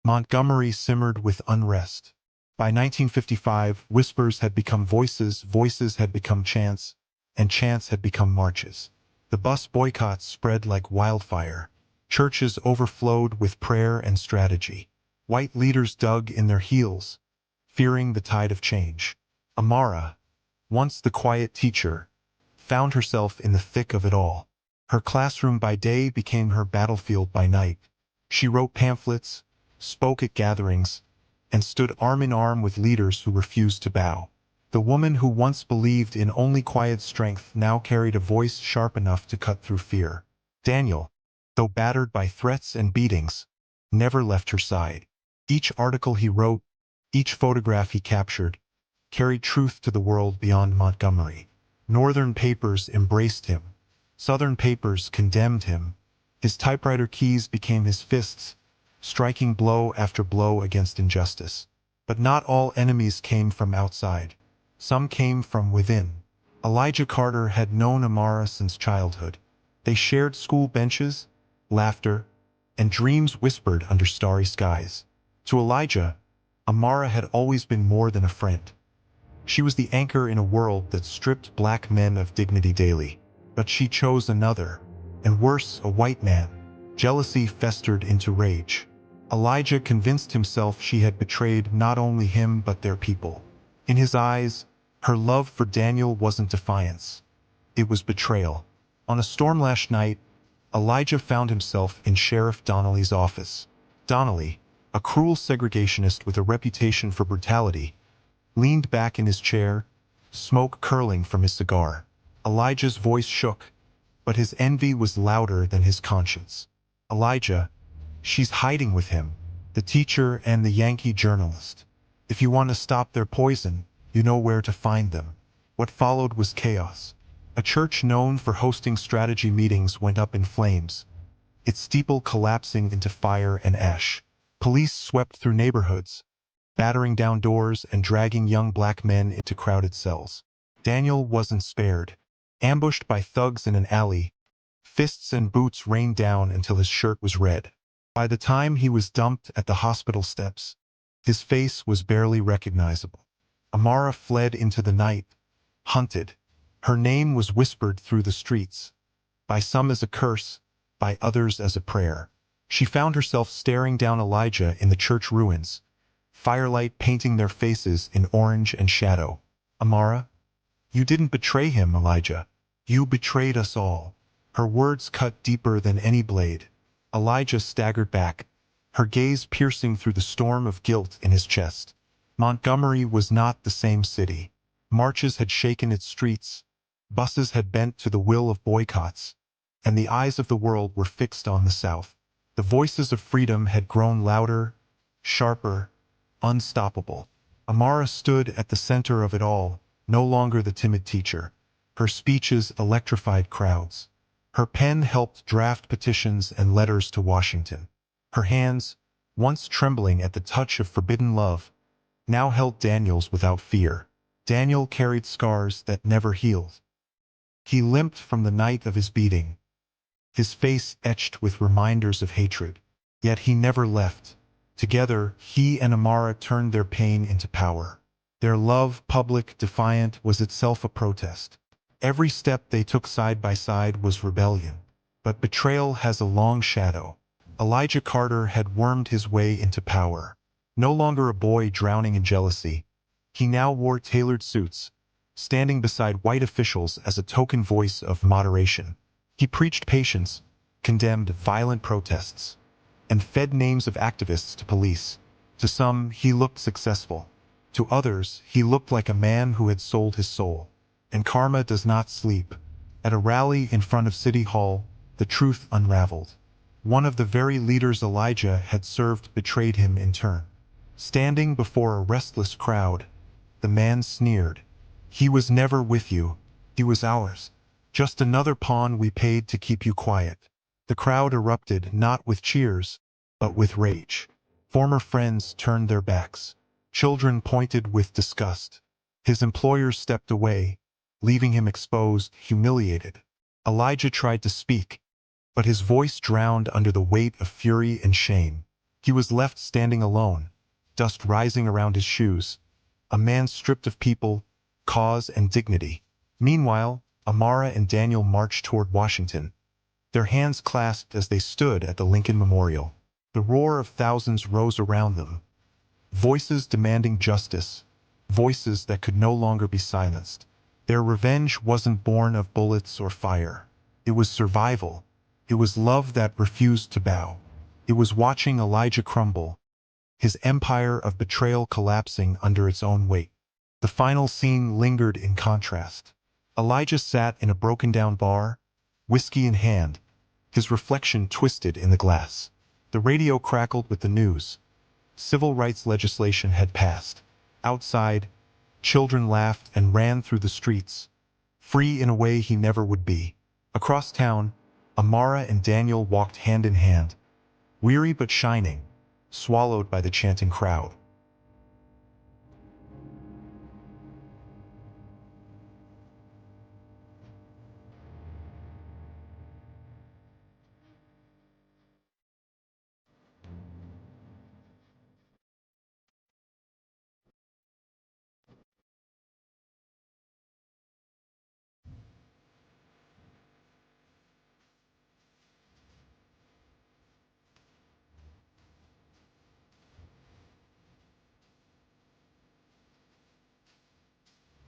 Montgomery simmered with unrest. By 1955, whispers had become voices, voices had become chants, and chants had become marches. The bus boycotts spread like wildfire. Churches overflowed with prayer and strategy. White leaders dug in their heels, fearing the tide of change. Amara, once the quiet teacher, found herself in the thick of it all. Her classroom by day became her battlefield by night. She wrote pamphlets, spoke at gatherings, and stood arm in arm with leaders who refused to bow. The woman who once believed in only quiet strength now carried a voice sharp enough to cut through fear. Daniel, though battered by threats and beatings, never left her side. Each article he wrote, each photograph he captured, carried truth to the world beyond Montgomery. Northern papers embraced him. Southern papers condemned him. His typewriter keys became his fists, striking blow after blow against injustice. But not all enemies came from outside. Some came from within. Elijah Carter had known Amara since childhood. They shared school benches, laughter, and dreams whispered under starry skies. To Elijah, Amara had always been more than a friend. She was the anchor in a world that stripped black men of dignity daily. But she chose another, and worse, a white man. Jealousy festered into rage. Elijah convinced himself she had betrayed not only him but their people. In his eyes, her love for Daniel wasn't defiance. It was betrayal. On a storm-lashed night, Elijah found himself in Sheriff Donnelly's office. Donnelly, a cruel segregationist with a reputation for brutality, leaned back in his chair, smoke curling from his cigar. Elijah's voice shook, but his envy was louder than his conscience. Elijah, she's hiding with him, the teacher and the Yankee journalist. If you want to stop their poison, you know where to find them. What followed was chaos. A church known for hosting strategy meetings went up in flames, its steeple collapsing into fire and ash. Police swept through neighborhoods, battering down doors and dragging young black men into crowded cells. Daniel wasn't spared. Ambushed by thugs in an alley, fists and boots rained down until his shirt was red. By the time he was dumped at the hospital steps, his face was barely recognizable. Amara fled into the night, hunted. Her name was whispered through the streets, by some as a curse, by others as a prayer. She found herself staring down Elijah in the church ruins, firelight painting their faces in orange and shadow. Amara, you didn't betray him, Elijah. You betrayed us all. Her words cut deeper than any blade. Elijah staggered back, her gaze piercing through the storm of guilt in his chest. Montgomery was not the same city. Marches had shaken its streets, buses had bent to the will of boycotts, and the eyes of the world were fixed on the South. The voices of freedom had grown louder, sharper, unstoppable. Amara stood at the center of it all, no longer the timid teacher. Her speeches electrified crowds. Her pen helped draft petitions and letters to Washington. Her hands, once trembling at the touch of forbidden love, now held Daniel's without fear. Daniel carried scars that never healed. He limped from the night of his beating, his face etched with reminders of hatred. Yet he never left. Together, he and Amara turned their pain into power. Their love, public, defiant, was itself a protest. Every step they took side by side was rebellion. But betrayal has a long shadow. Elijah Carter had wormed his way into power. No longer a boy drowning in jealousy, he now wore tailored suits, standing beside white officials as a token voice of moderation. He preached patience, condemned violent protests, and fed names of activists to police. To some, he looked successful. To others, he looked like a man who had sold his soul. And karma does not sleep. At a rally in front of City Hall, the truth unraveled. One of the very leaders Elijah had served betrayed him in turn. Standing before a restless crowd, the man sneered. He was never with you. He was ours. Just another pawn we paid to keep you quiet. The crowd erupted not with cheers, but with rage. Former friends turned their backs. Children pointed with disgust. His employers stepped away, leaving him exposed, humiliated. Elijah tried to speak, but his voice drowned under the weight of fury and shame. He was left standing alone, dust rising around his shoes, a man stripped of people, cause, and dignity. Meanwhile, Amara and Daniel marched toward Washington, their hands clasped as they stood at the Lincoln Memorial. The roar of thousands rose around them, voices demanding justice, voices that could no longer be silenced. Their revenge wasn't born of bullets or fire. It was survival. It was love that refused to bow. It was watching Elijah crumble, his empire of betrayal collapsing under its own weight. The final scene lingered in contrast. Elijah sat in a broken-down bar, whiskey in hand, his reflection twisted in the glass. The radio crackled with the news. Civil rights legislation had passed. Outside, children laughed and ran through the streets, free in a way he never would be. Across town, Amara and Daniel walked hand in hand, weary but shining, swallowed by the chanting crowd.